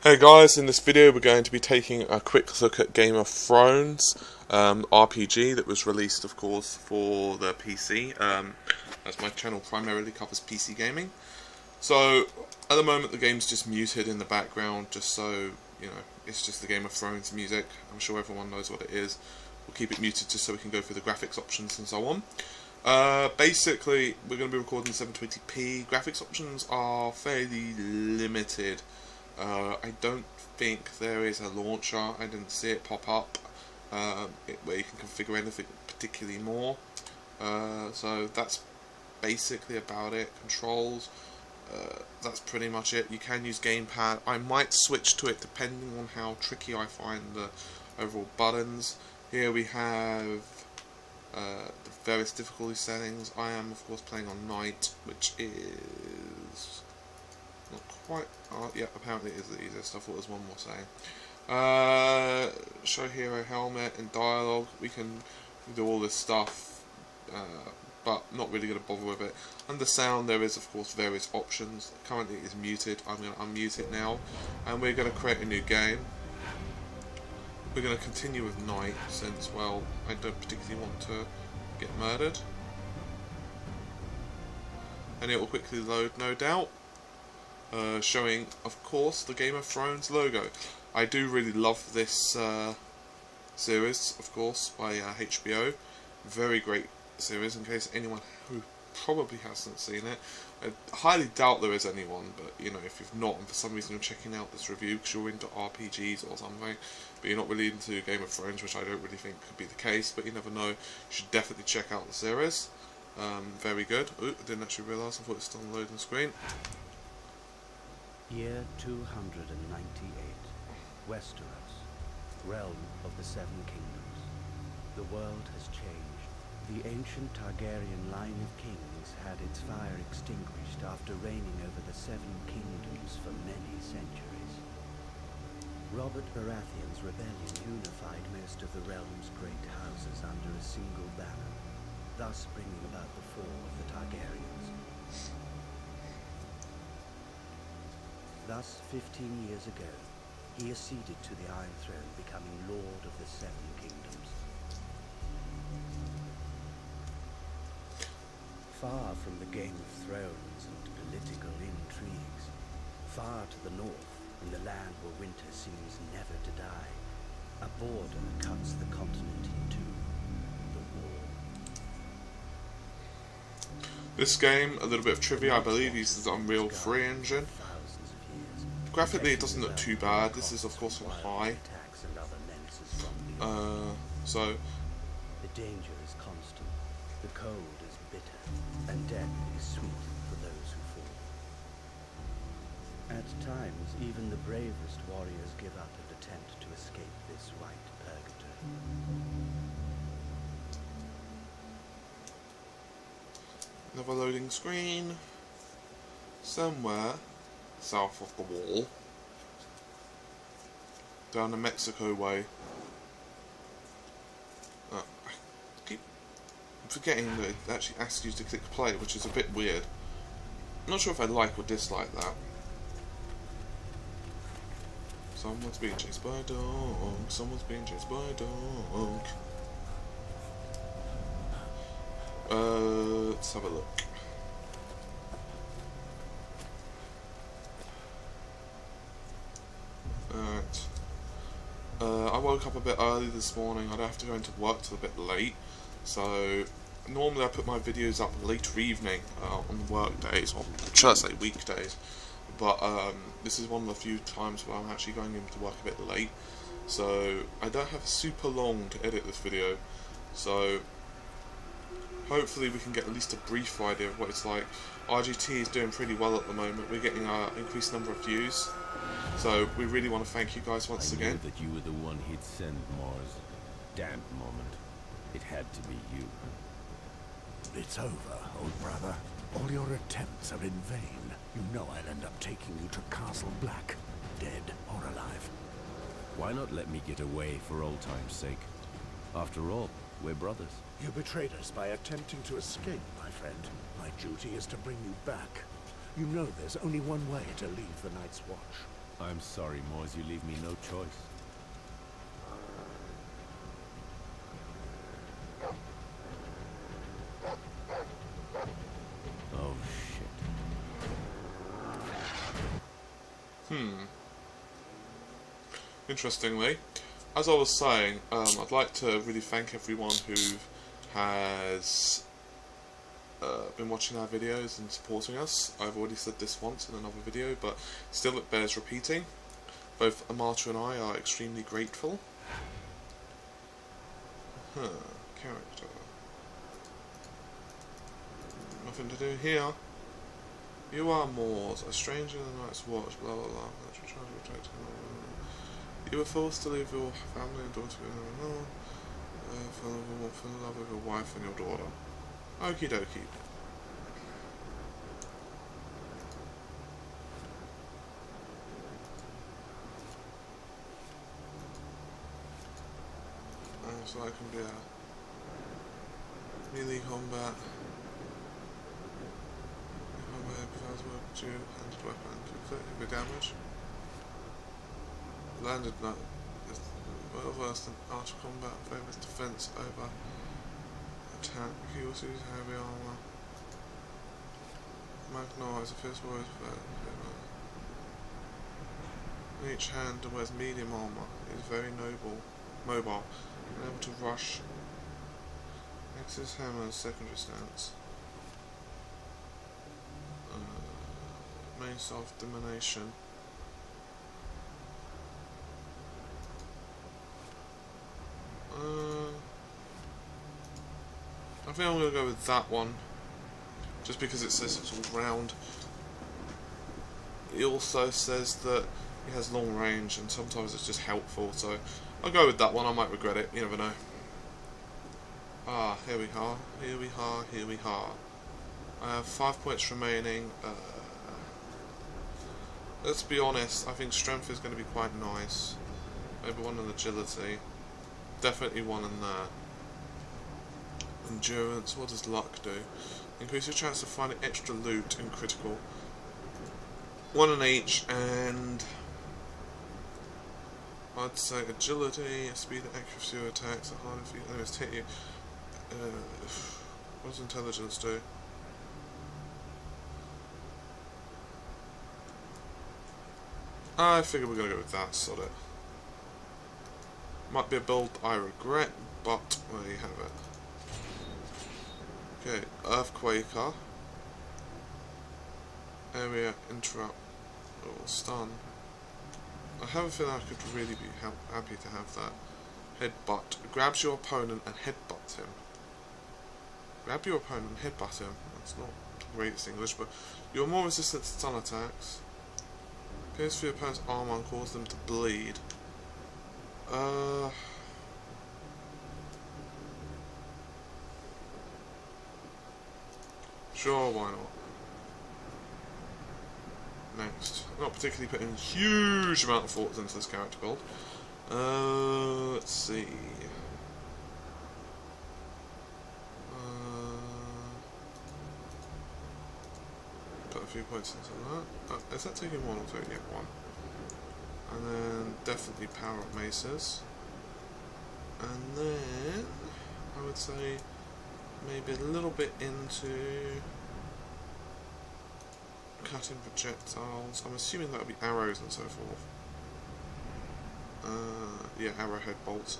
Hey guys, in this video we're going to be taking a quick look at Game of Thrones RPG that was released, of course, for the PC, as my channel primarily covers PC gaming. So, at the moment the game's just muted in the background, just so, you know, it's just the Game of Thrones music. I'm sure everyone knows what it is. We'll keep it muted just so we can go through the graphics options and so on. Basically, we're going to be recording 720p. Graphics options are fairly limited. I don't think there is a launcher. I didn't see it pop up where you can configure anything particularly more. So that's basically about it. Controls, that's pretty much it. You can use gamepad. I might switch to it depending on how tricky I find the overall buttons. Here we have the various difficulty settings. I am of course playing on Night, which is not quite. Yeah, apparently it is the easiest. I thought there was one more saying. Show hero helmet and dialogue. We can do all this stuff, but not really going to bother with it. Under sound, there is of course various options. Currently, it is muted. I'm going to unmute it now, and we're going to create a new game. We're going to continue with Night since, well, I don't particularly want to get murdered, and it will quickly load, no doubt. Showing, of course, the Game of Thrones logo. I do really love this series, of course, by HBO. Very great series, in case anyone who probably hasn't seen it. I highly doubt there is anyone, but, you know, if you've not, and for some reason you're checking out this review because you're into RPGs or something, but you're not really into Game of Thrones, which I don't really think could be the case, but you never know, you should definitely check out the series. Very good. Ooh, I didn't actually realise, I thought it was still on the loading screen. Year 298, Westeros, realm of the Seven Kingdoms. The world has changed. The ancient Targaryen line of kings had its fire extinguished after reigning over the Seven Kingdoms for many centuries. Robert Baratheon's rebellion unified most of the realm's great houses under a single banner, thus bringing about the fall of the Targaryens. Thus, 15 years ago, he acceded to the Iron Throne, becoming Lord of the Seven Kingdoms. Far from the Game of Thrones and political intrigues, far to the north, in the land where winter seems never to die, a border cuts the continent in two, the wall. This game, a little bit of trivia, I believe uses the Unreal 3 engine. Graphically it doesn't look too bad. This is of course on high. So the danger is constant, the cold is bitter, and death is sweet for those who fall. At times, even the bravest warriors give up and attempt to escape this white purgatory. Another loading screen. Somewhere south of the wall, down the Mexico way. I keep forgetting that it actually asks you to click play, which is a bit weird. I'm not sure if I like or dislike that. Someone's being chased by a dog. Someone's being chased by a dog. Let's have a look. I woke up a bit early this morning. I'd have to go into work till a bit late, so normally I put my videos up later evening on work days, or should I say weekdays, but this is one of the few times where I'm actually going into work a bit late, so I don't have super long to edit this video, so hopefully we can get at least a brief idea of what it's like. RGT is doing pretty well at the moment. We're getting an increased number of views, so we really want to thank you guys once again. I knew that you were the one he'd send, Mars. Damn moment. It had to be you. It's over, old brother. All your attempts are in vain. You know I'll end up taking you to Castle Black, dead or alive. Why not let me get away for old time's sake? After all, we're brothers. You betrayed us by attempting to escape, my friend. My duty is to bring you back. You know there's only one way to leave the Night's Watch. I'm sorry, Moors, you leave me no choice. Oh, shit. Interestingly, as I was saying, I'd like to really thank everyone who has been watching our videos and supporting us. I've already said this once in another video, but still it bears repeating. Both Amata and I are extremely grateful. Character. Nothing to do here. You are Moors, a stranger in the Night's Watch, blah blah blah. You were forced to leave your family and daughter for the love of your wife and your daughter. Okie dokie. So I can be a melee combat. Prefers work to handed weapon to inflict heavy damage. Landed not is well versed in archer combat, famous defense over attack. He also uses heavy armor. Magnar is a fierce warrior in each hand and wears medium armor. He is very mobile, and able to rush. Axis hammer, secondary stance. Main soft domination. I think I'm going to go with that one, just because it says it's all round. It also says that he has long range, and sometimes it's just helpful, so I'll go with that one. I might regret it, you never know. Ah, here we are, here we are, here we are. I have 5 points remaining. Let's be honest, I think strength is going to be quite nice. Maybe one in agility. Definitely one in there. Endurance, what does luck do? Increase your chance of finding extra loot in critical. One in each, and I'd say agility, speed and accuracy of attacks are harder for you enemies to hit you. What does intelligence do? I figure we're going to go with that, sod it. Might be a build I regret, but there you have it. Okay, Earthquaker. Area interrupt or stun. I have a feeling I could really be happy to have that. Headbutt. Grabs your opponent and headbutts him. Grab your opponent and headbutt him. That's not the greatest English, but you're more resistant to stun attacks. Pierce through your opponent's armor and cause them to bleed. Sure, why not? Next. Not particularly putting a huge amount of thoughts into this character build. Let's see. Put a few points into that. Is that taking one or two? Yeah, one. And then definitely power up maces. And then I would say maybe a little bit into cutting projectiles. I'm assuming that would be arrows and so forth. Yeah, arrowhead bolts.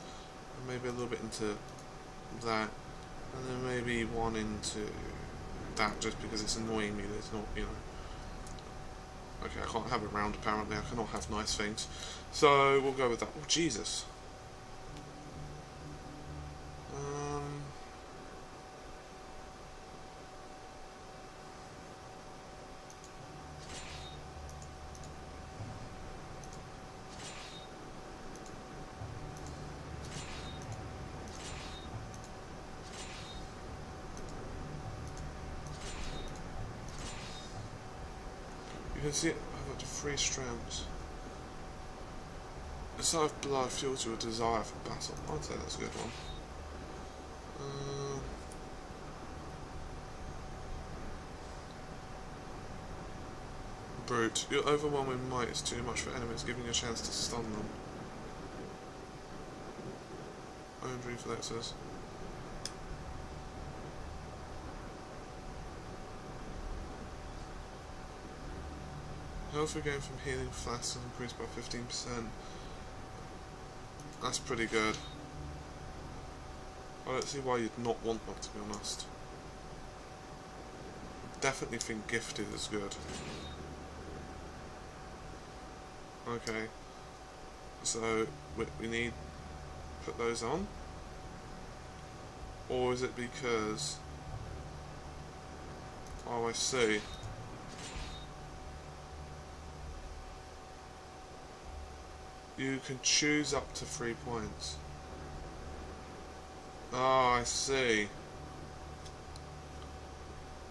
And maybe a little bit into that. And then maybe one into that, just because it's annoying me that it's not, you know. Okay, I can't have it round apparently. I cannot have nice things. So we'll go with that. Oh, Jesus. You can see I've got 3 strands. A sight of blood fuels your desire for battle. I'd say that's a good one. Brute. Your overwhelming might is too much for enemies, giving you a chance to stun them. Owned reflexes. Health regained from healing flasks is increased by 15%. That's pretty good. I don't see why you'd not want that, to be honest. Definitely think gifted is good. Okay. So, we need to put those on? Or is it because... Oh, I see. You can choose up to 3 points. Oh, I see.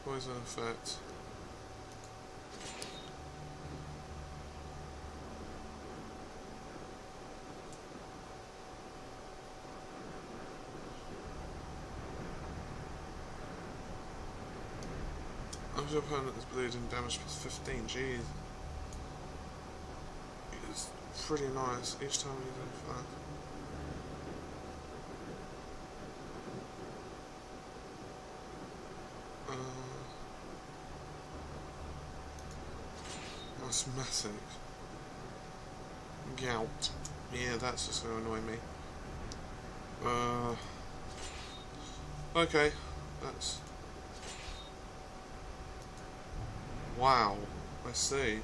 Poison effect. After your opponent is bleeding, damage plus 15. Jeez. It's pretty nice each time you do that. Asthmatic. Gout. Yeah, that's just going to annoy me. Okay. That's... Wow. I see.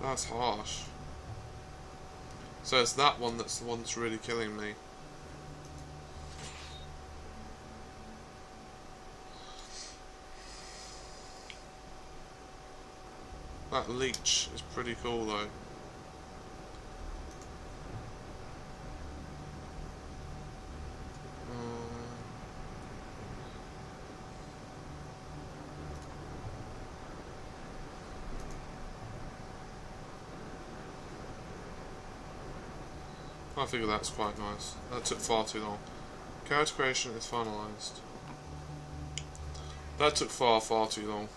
That's harsh. So it's that one that's the one that's really killing me. That leech is pretty cool though. I figure that's quite nice. That took far too long. Character creation is finalised. That took far too long.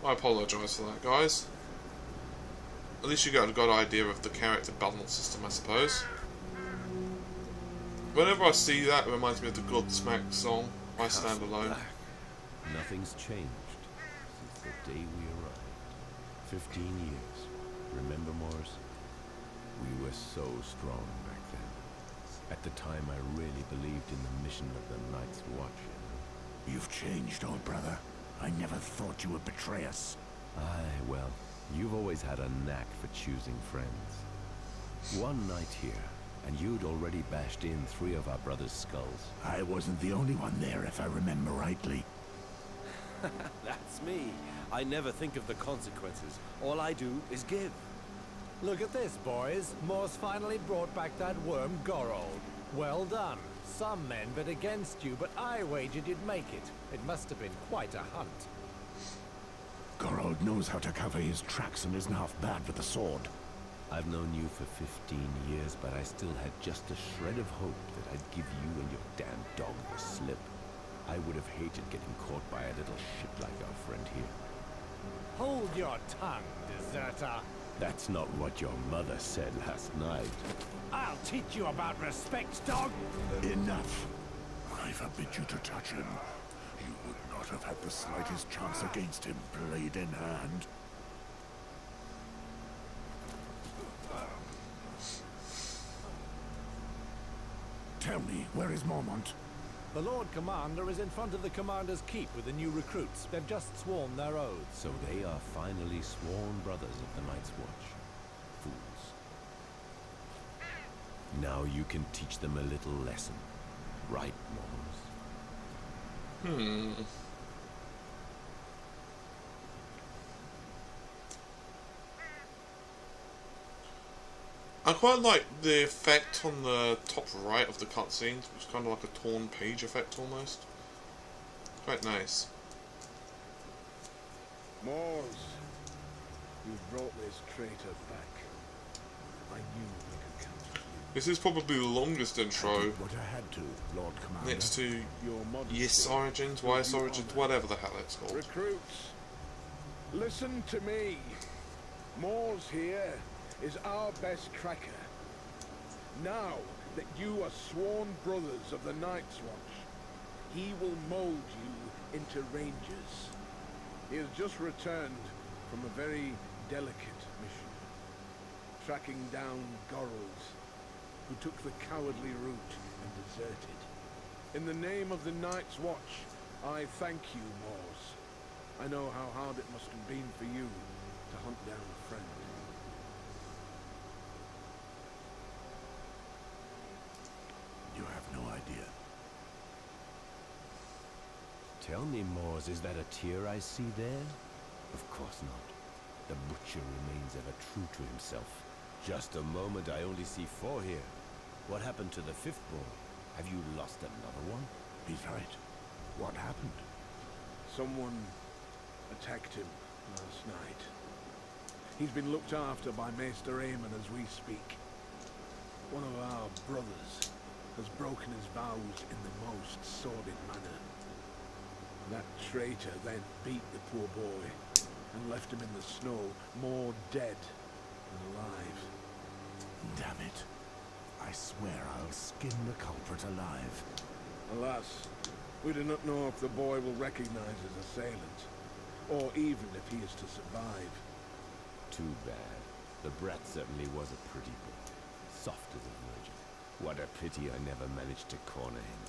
I apologise for that, guys. At least you got a good idea of the character balance system, I suppose. Whenever I see that, it reminds me of the Godsmack song, I Stand Alone. Black. Nothing's changed since the day we arrived. 15 years. Remember, Morris? We were so strong back then. At the time, I really believed in the mission of the Night's Watch. You've changed, old brother. I never thought you would betray us. Aye, well, you've always had a knack for choosing friends. One night here, and you'd already bashed in 3 of our brothers' skulls. I wasn't the only one there, if I remember rightly. That's me. I never think of the consequences. All I do is give. Look at this, boys. Morse finally brought back that worm Gorold. Well done. Some men bet against you, but I wagered you'd make it. It must have been quite a hunt. Gorold knows how to cover his tracks and isn't half bad with the sword. I've known you for 15 years, but I still had just a shred of hope that I'd give you and your damn dog the slip. I would have hated getting caught by a little shit like our friend here. Hold your tongue, deserter. That's not what your mother said last night. I'll teach you about respect, dog. Enough. I forbid you to touch him. You would not have had the slightest chance against him, blade in hand. Tell me, where is Mormont? The Lord Commander is in front of the Commander's Keep with the new recruits. They've just sworn their oaths. So they are finally sworn brothers of the Night's Watch. Fools. Now you can teach them a little lesson. Right, Mormons? I quite like the effect on the top right of the cutscenes. It's kind of like a torn page effect almost. Quite nice. Mors, you've brought this traitor back. I knew we could count on you. This is probably the longest intro What I had to, Lord Commander. next to Your modesty. Yes Origins, YS Origins, whatever the hell it's called. Recruits, listen to me. Mors here is our best cracker. Now that you are sworn brothers of the Night's Watch, he will mold you into rangers. He has just returned from a very delicate mission, tracking down Gorals, who took the cowardly route and deserted. In the name of the Night's Watch, I thank you, Mors. I know how hard it must have been for you to hunt down a friend. You have no idea. Tell me, Mors, is that a tear I see there? Of course not. The butcher remains ever true to himself. Just a moment, I only see 4 here. What happened to the 5th boy? Have you lost another one? He's right. What happened? Someone attacked him last night. He's been looked after by Maester Aemon as we speak. One of our brothers has broken his vows in the most sordid manner. That traitor then beat the poor boy and left him in the snow, more dead than alive. Damn it. I swear I'll skin the culprit alive. Alas, we do not know if the boy will recognize his assailant, or even if he is to survive. Too bad. The brat certainly was a pretty boy. Soft as a virgin. What a pity I never managed to corner him.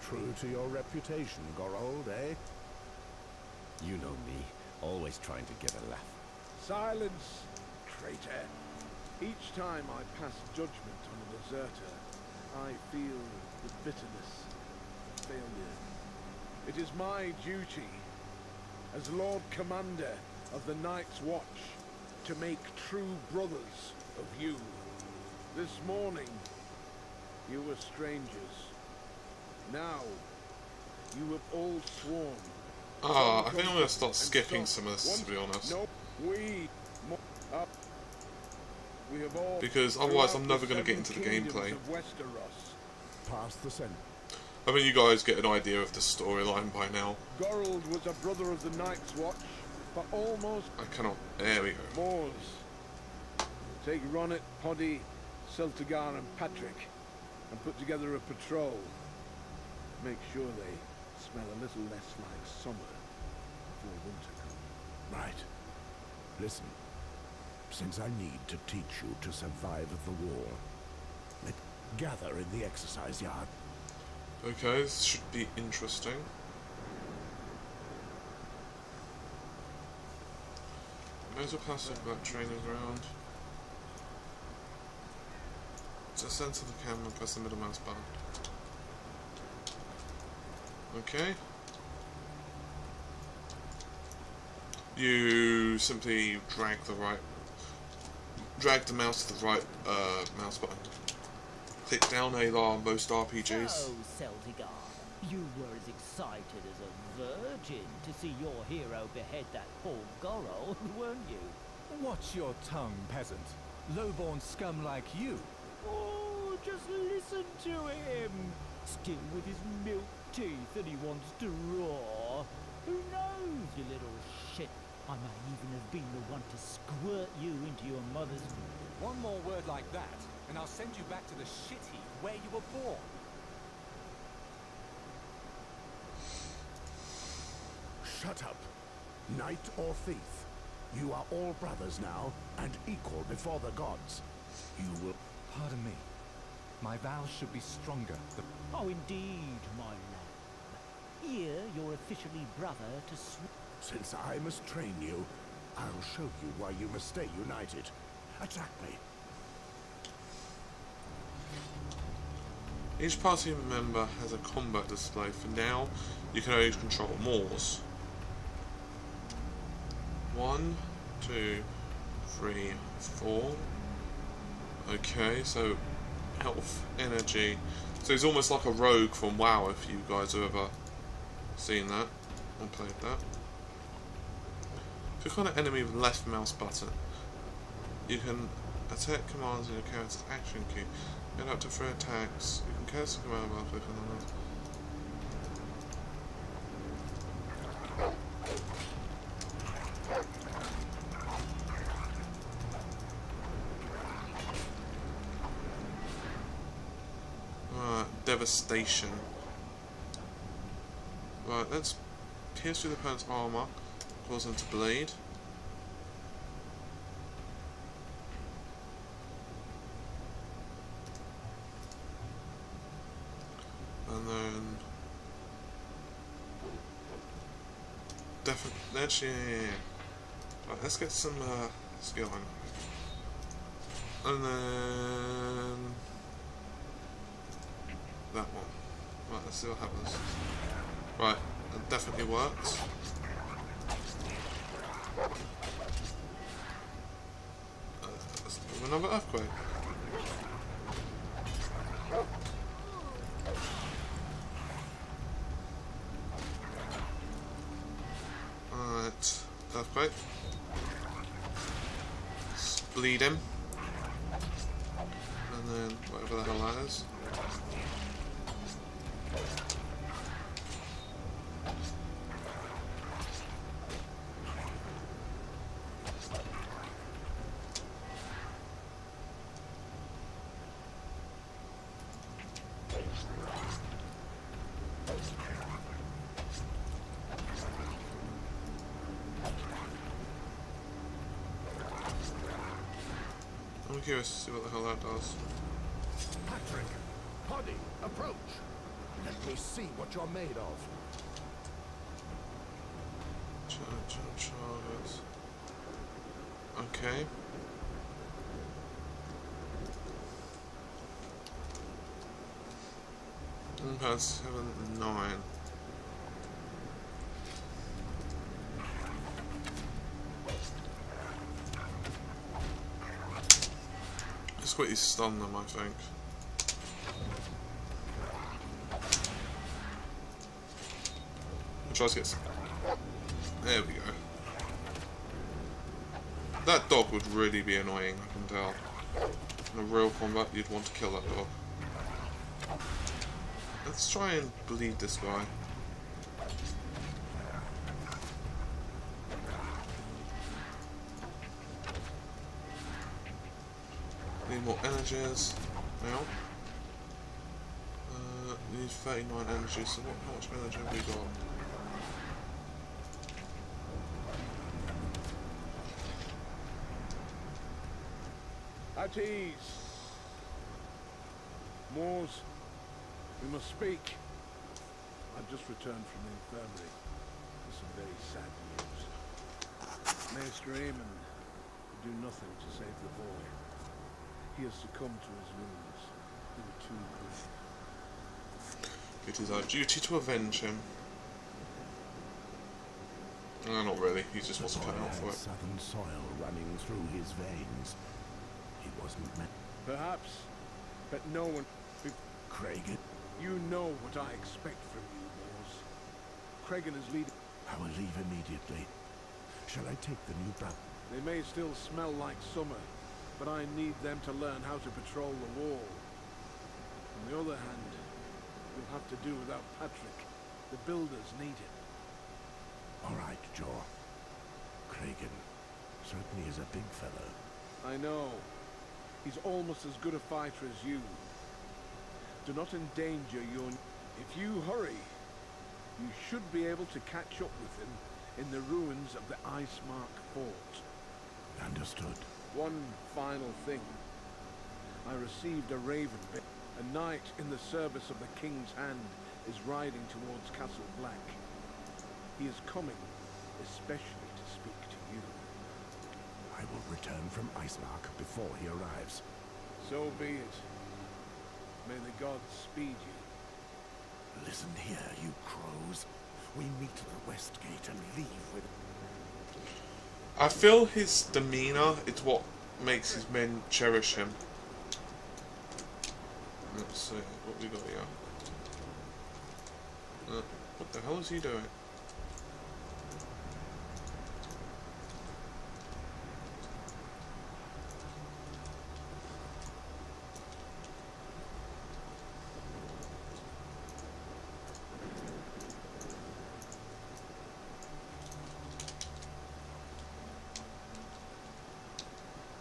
True to your reputation, Gorold, eh? You know me, always trying to get a laugh. Silence, traitor. Each time I pass judgment on a deserter, I feel the bitterness of failure. It is my duty, as Lord Commander of the Night's Watch, to make true brothers of you. This morning, you were strangers. Now, you have all sworn. I think I'm going to start skipping some of this, to be honest. No, we have all, because otherwise I'm never going to get into the gameplay. Past the scent. I think you guys get an idea of the storyline by now. Gorold was a brother of the Night's Watch for almost... I cannot... There we go. Mors. Take Ronnet, Poddy, Celtigar and Patrick and put together a patrol. Make sure they smell a little less like summer before winter comes. Right. Listen. Since I need to teach you to survive the war, let's gather in the exercise yard. Okay, this should be interesting. There's a passive back training ground. To center the camera, press the middle mouse button. Okay. You simply drag the mouse to the right mouse button. Click down AR on most RPGs. So, Celtigar, you were as excited as a virgin to see your hero behead that poor Gorold, weren't you? Watch your tongue, peasant. Low-born scum like you. Oh, just listen to him. Still with his milk teeth and he wants to roar. Who knows, you little shit? I may even have been the one to squirt you into your mother's... One more word like that, and I'll send you back to the shit heap where you were born. Shut up. Knight or thief. You are all brothers now, and equal before the gods. You will... Pardon me. My vows should be stronger. Oh, indeed, my lad. Here, you're officially brother to... Since I must train you, I'll show you why you must stay united. Attack me. Each party member has a combat display. For now, you can only control Mors. 1, 2, 3, 4. Okay, so health, energy. So he's almost like a rogue from WoW, if you guys have ever Seen that. I played that. Click on an enemy with left mouse button. You can attack commands in your character's action key. Get up to 3 attacks. You can cancel command while clicking on it. Devastation. Right, let's pierce through the opponent's armour, cause them to bleed. And then actually, yeah. Right, let's get some skill on. And then that one. Right, let's see what happens. Right, that definitely works. Let's do another earthquake. Alright, earthquake. Let's bleed him. And then whatever the hell that is. I'm curious to see what the hell that does. Patrick, Poddy, approach. Let me see what you're made of. Charges. Okay. Impact 7, 9. Just quickly stun them, I think. Try to get some. There we go. That dog would really be annoying, I can tell. In a real combat, you'd want to kill that dog. Let's try and bleed this guy. Need more energies. Now. Need 39 energy, so how much energy have we got? At ease. Moors, we must speak. I've just returned from the infirmary with some very sad news. Maester Aemon could do nothing to save the boy. He has succumbed to his wounds. They were too grave. It is our duty to avenge him. No, not really. He just wants to cut out for it. Southern soil running through his veins. He wasn't meant. Perhaps, but no one... Kragan. You know what I expect from you, Moors. Kragan is leading... I will leave immediately. Shall I take the new brother? They may still smell like summer, but I need them to learn how to patrol the wall. On the other hand, we'll have to do without Patrick. The builders need him. All right, Jaw. Kragan certainly is a big fellow. I know. He's almost as good a fighter as you. Do not endanger your... If you hurry, you should be able to catch up with him in the ruins of the Icemark Fort. Understood. One final thing. I received a raven. A knight in the service of the King's Hand is riding towards Castle Black. He is coming, especially to speak to you. I will return from Icemark before he arrives. So be it. May the gods speed you. Listen here, you crows. We meet at the West Gate and leave with... I feel his demeanour is what makes his men cherish him. Let's see what we got here. What the hell is he doing?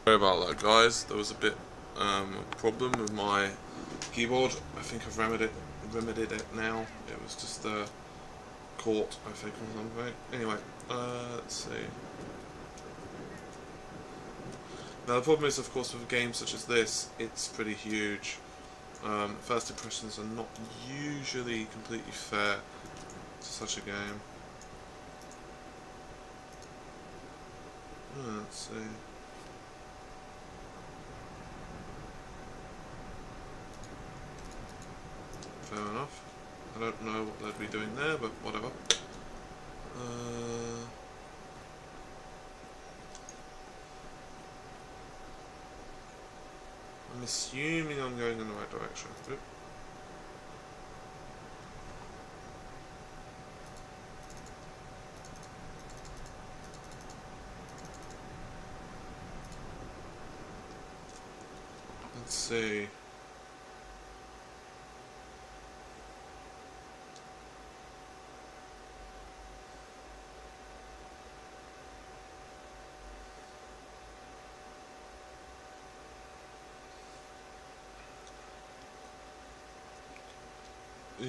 Sorry about that, guys. There was a bit problem with my keyboard. I think I've remedied it now. It was just caught, I think, or something. Anyway, let's see. Now the problem is, of course, with games such as this, it's pretty huge. First impressions are not usually completely fair to such a game. Let's see. Fair enough. I don't know what they'd be doing there, but whatever. I'm assuming I'm going in the right direction. Oop. Let's see. I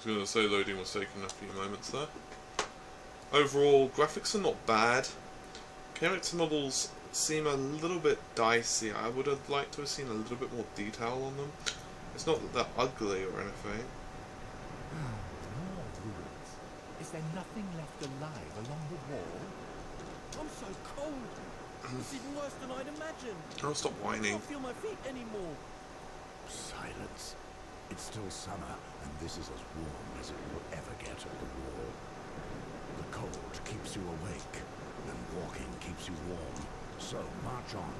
was going to say loading was taking a few moments there. Overall, graphics are not bad. Character models seem a little bit dicey. I would have liked to have seen a little bit more detail on them. It's not that they're ugly or anything. More ruins. Is there nothing left alive along the wall? I'm so cold. It's even worse than I'd imagined. Oh, stop I whining. can't feel my feet anymore. Silence. It's still summer, and this is as warm as it will ever get at the wall. The cold keeps you awake, and walking keeps you warm. So, march on.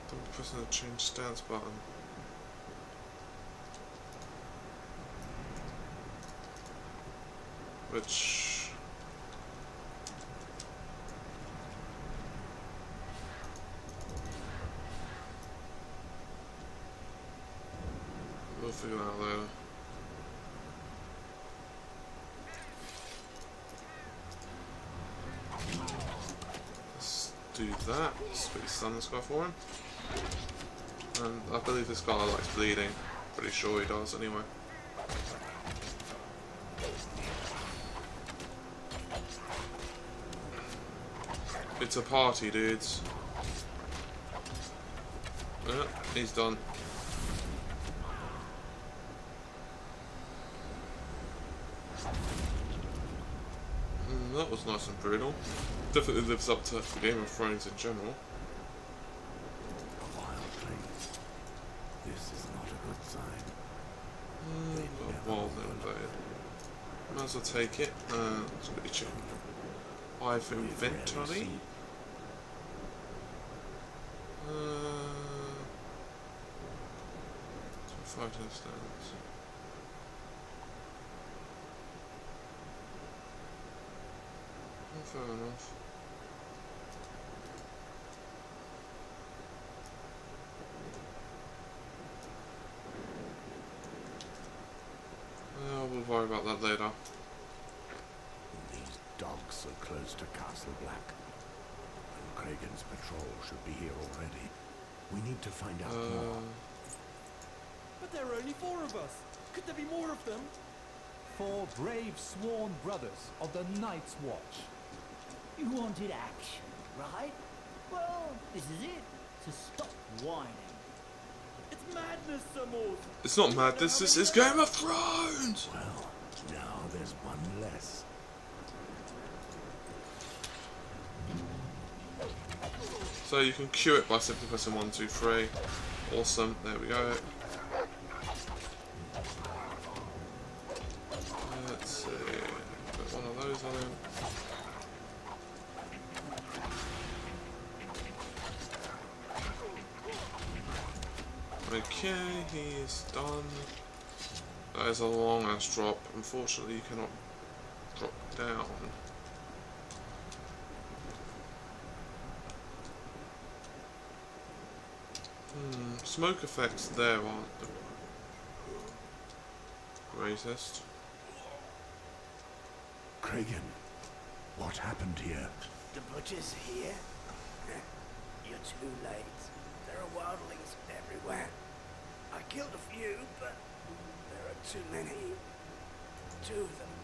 Double pressing the change stance button. Which... we'll figure that out later. Let's do that. Let's quickly stun this guy for him. And I believe this guy likes bleeding. Pretty sure he does anyway. It's a party, dudes. He's done. That was nice and brutal. Definitely lives up to Game of Thrones in general. A wild place. This is not a good sign. A wild invaded. Might as well take it. Let's quickly check. I've inventory. So 5 touchdowns. Fair enough. We'll worry about that later. These dogs so close to Castle Black. And Kragan's patrol should be here already. We need to find out more. But there are only 4 of us. Could there be more of them? 4 brave sworn brothers of the Night's Watch. You wanted action, right? Well, this is it. To stop whining. It's madness, Samuel. It's not madness, this is Game of Thrones! Well, now there's one less. So you can cue it by simply pressing 1, 2, 3. Awesome, there we go. Let's see. Put one of those on him. Okay, he is done. That is a long ass drop. Unfortunately, you cannot drop down. Smoke effects there aren't the greatest. Kragan, what happened here? The butcher's here? You're too late. There are wildlings everywhere. I killed a few, but there are too many. 2 of them.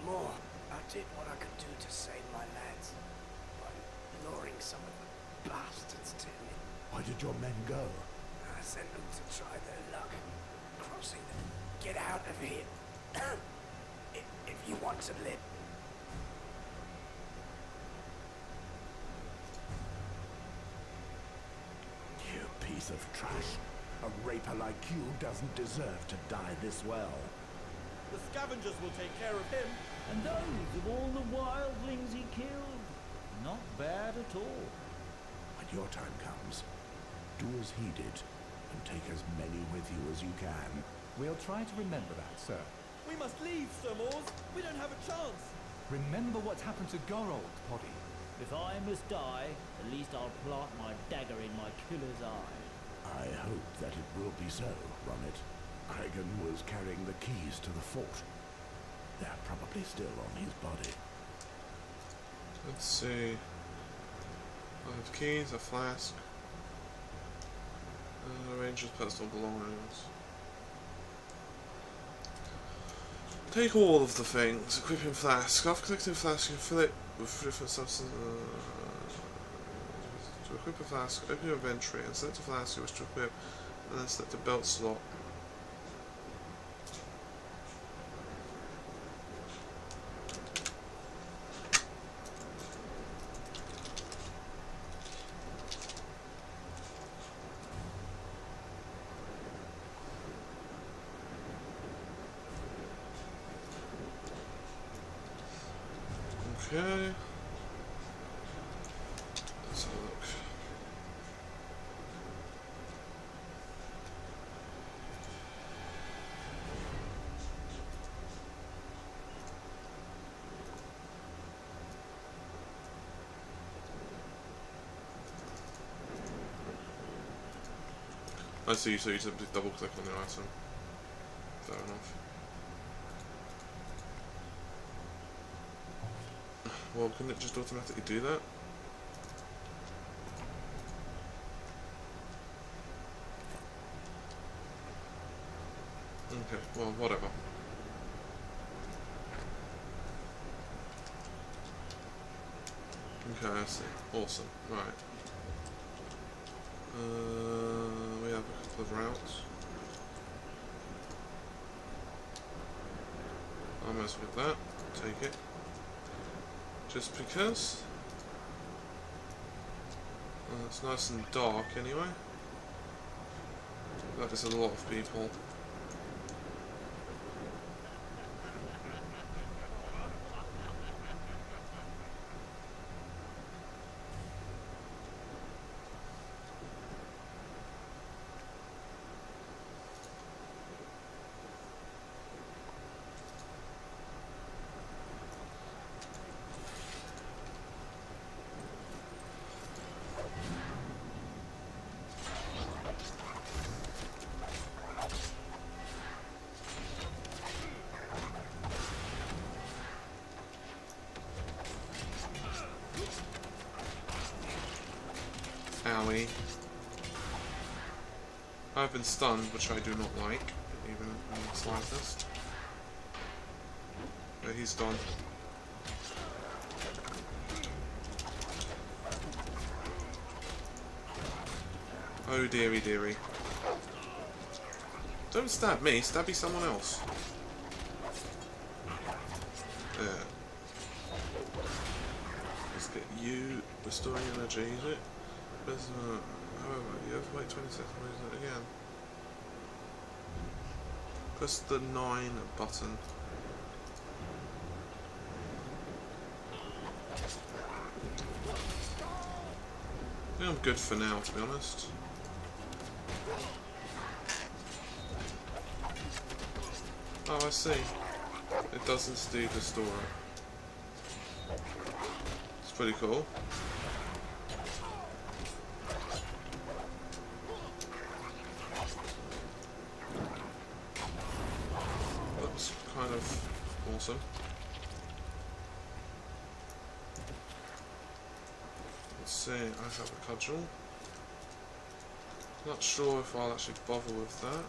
More. I did what I could do to save my lads by luring some of the bastards to me. Why did your men go? I sent them to try their luck. Crossing them. Get out of here. if you want to live. You piece of trash. A raper like you doesn't deserve to die this well. The scavengers will take care of him. And those of all the wildlings he killed. Not bad at all. When your time comes, do as he did, and take as many with you as you can. We'll try to remember that, sir. We must leave, Sir Mors. We don't have a chance. Remember what's happened to Gorold, Poddy. If I must die, at least I'll plant my dagger in my killer's eye. I hope that it will be so, Ronnet. Kragan was carrying the keys to the fort. They're probably still on his body. Let's see. I have keys, a flask, and a ranger's personal belongings. Take all of the things. Equipping flask. After collecting flask, you can fill it with different substances. To equip a flask, open your inventory and select a flask you wish to equip, and then select a belt slot. Okay. Let's have a look. I see, so you simply double click on the item. Fair enough. Well, couldn't it just automatically do that? Okay, well, whatever. Okay, I see. Awesome. Right. We have a couple of routes. I'll mess with that. Take it. Just because. It's nice and dark anyway. That is a lot of people. Owie. I've been stunned, which I do not like, even in the slightest. But he's done. Oh dearie dearie. Don't stab me, stabby someone else. There. Let's get you restoring energy, is it? However, you have to wait 20 seconds to use it again. Press the 9 button. I think I'm good for now, to be honest. Oh, I see. It does indeed restore it. It's pretty cool. Looks kind of awesome. Let's see, I have a cudgel. Not sure if I'll actually bother with that.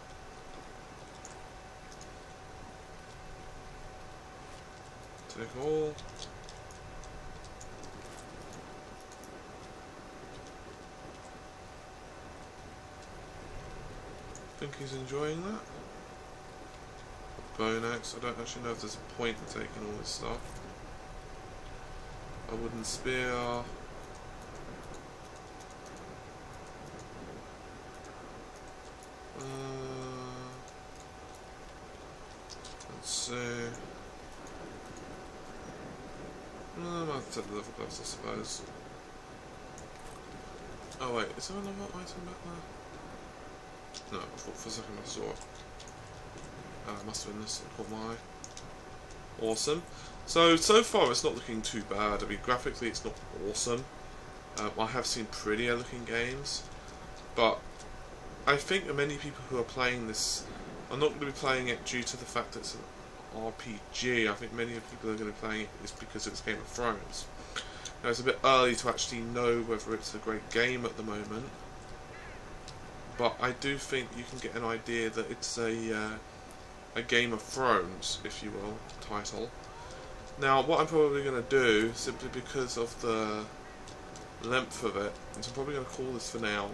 Take all. I think he's enjoying that. Bone axe, I don't actually know if there's a point in taking all this stuff. A wooden spear. Let's see. I might take the leather gloves, I suppose. Oh wait, is there another item back there? No, I thought for a second I saw it. It must have been this that caught my eye. Awesome. So far it's not looking too bad. I mean, graphically it's not awesome. I have seen prettier looking games, but I think many people who are playing this are not going to be playing it due to the fact that it's an RPG. I think many people are going to be playing it is because it's Game of Thrones. Now, it's a bit early to actually know whether it's a great game at the moment, but I do think you can get an idea that it's a Game of Thrones, if you will, title. Now, what I'm probably going to do, simply because of the length of it, is I'm probably going to call this for now,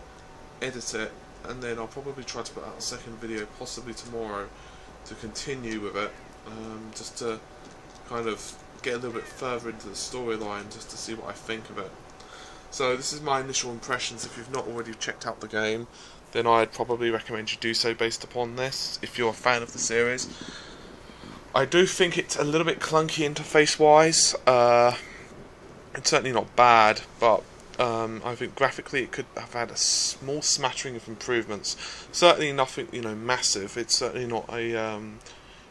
edit it, and then I'll probably try to put out a second video, possibly tomorrow, to continue with it, just to kind of get a little bit further into the storyline, just to see what I think of it. So this is my initial impressions. If you've not already checked out the game, then I'd probably recommend you do so based upon this, if you're a fan of the series. I do think it's a little bit clunky interface-wise. It's certainly not bad, but I think graphically it could have had a small smattering of improvements. Certainly nothing, massive. It's certainly not a,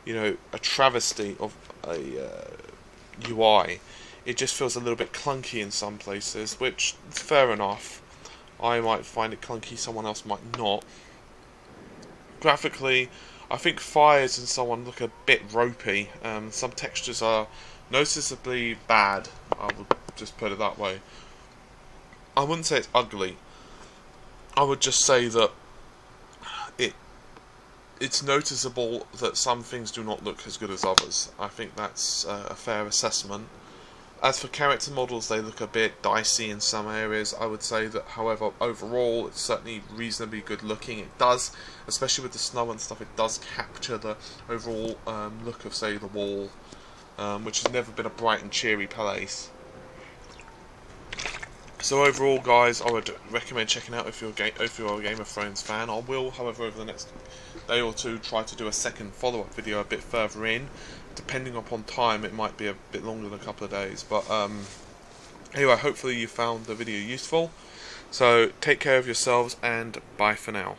a travesty of a UI. It just feels a little bit clunky in some places, which is fair enough. I might find it clunky, someone else might not. Graphically, I think fires and so on look a bit ropey. Some textures are noticeably bad, I would just put it that way. I wouldn't say it's ugly. I would just say that it's noticeable that some things do not look as good as others. I think that's a fair assessment. As for character models, they look a bit dicey in some areas. I would say that, however, overall, it's certainly reasonably good looking. It does, especially with the snow and stuff, it does capture the overall look of, say, the wall, which has never been a bright and cheery place. So overall, guys, I would recommend checking out if you're a Game of Thrones fan. I will, however, over the next day or two, try to do a second follow-up video a bit further in. Depending upon time, it might be a bit longer than a couple of days. But anyway, hopefully you found the video useful. So take care of yourselves, and bye for now.